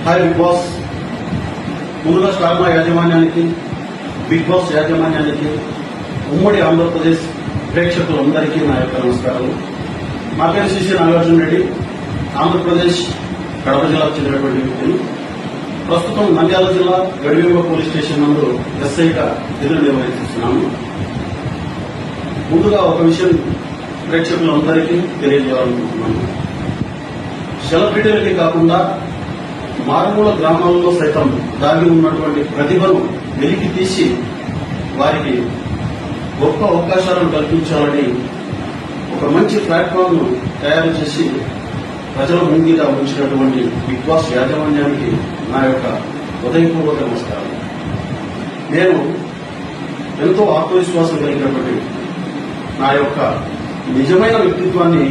Hi big boss. ముందుగా star Maa యాజమాన్యానికి, big boss యాజమాన్యానికి, ఉమ్మడి ఆంధ్రప్రదేశ్ ప్రేక్షకులందరికీ నా యొక్క నమస్కారాలు. నా పేరు శ్రీ నాగార్జున రెడ్డి, ఆంధ్రప్రదేశ్ కడప జిల్లాకు చెందినటువంటి వ్యక్తిని. ప్రస్తుతం నంద్యాల జిల్లా గడివేమ పోలీస్ స్టేషన్ నందు ఎస్ఐగా విధులు నిర్వహిస్తున్నాను. ముందుగా ఒక విషయం ప్రేక్షకులందరికీ తెలియజేయాలనుకుంటున్నాను. సెలబ్రిటీలకి కాకుండా మారుమూల గ్రామాల్లో సైతం దాగి ఉన్నటువంటి ప్రతిభను వెలికి తీసి వారికి గొప్ప అవకాశాలను కల్పించాలని ఒక మంచి ప్లాట్ఫామ్ ను తయారు చేసి ప్రజల ముందుగా ఉంచినటువంటి బిగ్ బాస్ యాజమాన్యానికి నా యొక్క హృదయపూర్వక నమస్కారం. నేను ఎంతో ఆత్మవిశ్వాసం కలిగినటువంటి నా యొక్క నిజమైన వ్యక్తిత్వాన్ని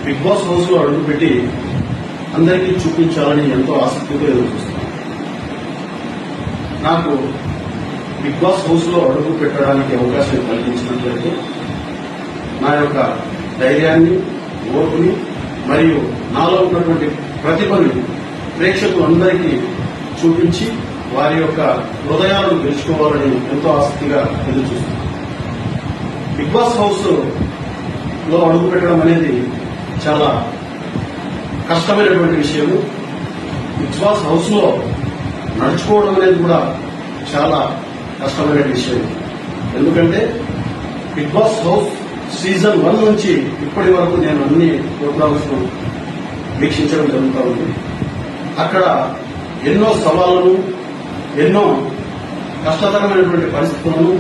బిగ్ బాస్ హౌస్ లో అడుగుపెట్టి అందరికీ చూపించాలని ఎంతో ఆసక్తితో ఎదురుచూస్తున్నాను. నాకు బిగ్ బాస్ హౌస్ లో అడుగు పెట్టడానికి అవకాశం కల్పించినట్లయితే నా యొక్క ధైర్యాన్ని, ఓర్పుని మరియు నాలో ఉన్నటువంటి ప్రతిభని ప్రేక్షకులందరికీ చూపించి వారి యొక్క హృదయాలను గెలుచుకోవాలని ఎంతో ఆసక్తిగా ఎదురుచూస్తున్నాను. బిగ్ బాస్ హౌస్ లో అడుగు పెట్టడం అనేది చాలా కష్టమైనటువంటి విషయము. బిగ్ బాస్ హౌస్ లో నడుచుకోవడం అనేది కూడా చాలా కష్టమైన విషయం. ఎందుకంటే బిగ్ బాస్ హౌస్ సీజన్ 1 నుంచి ఇప్పటి వరకు నేను అన్ని ప్రోగ్రామ్స్ ను వీక్షించడం జరుగుతూ ఉంది. అక్కడ ఎన్నో సవాళ్లను, ఎన్నో కష్టతరమైనటువంటి పరిస్థితులను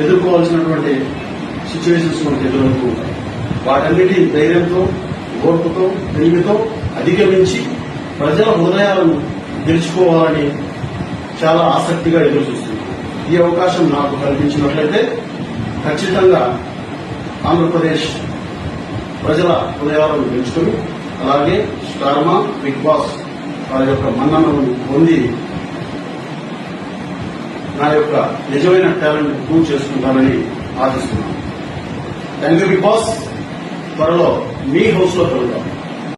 ఎదుర్కోవాల్సినటువంటి సిచ్యువేషన్స్ మనకు ఎదురవుతూ ఉంటాయి. వాటన్నిటి ధైర్యంతో, ఓర్పుతో, తెలివితో అధిగమించి ప్రజల హృదయాలను గెలుచుకోవాలని చాలా ఆసక్తిగా ఎదురుచూస్తున్నాను. ఈ అవకాశం నాకు కల్పించినట్లయితే ఖచ్చితంగా ఆంధ్రప్రదేశ్ ప్రజల హృదయాలను గెలుచుకుని అలాగే స్టార్మా, బిగ్ బాస్ వారి యొక్క మన్ననను పొంది నా యొక్క నిజమైన టాలెంట్ ప్రూవ్ చేసుకుంటానని ఆశిస్తున్నాను. Thank you big boss. త్వరలో మీ హౌస్ లో కలుద్దాం.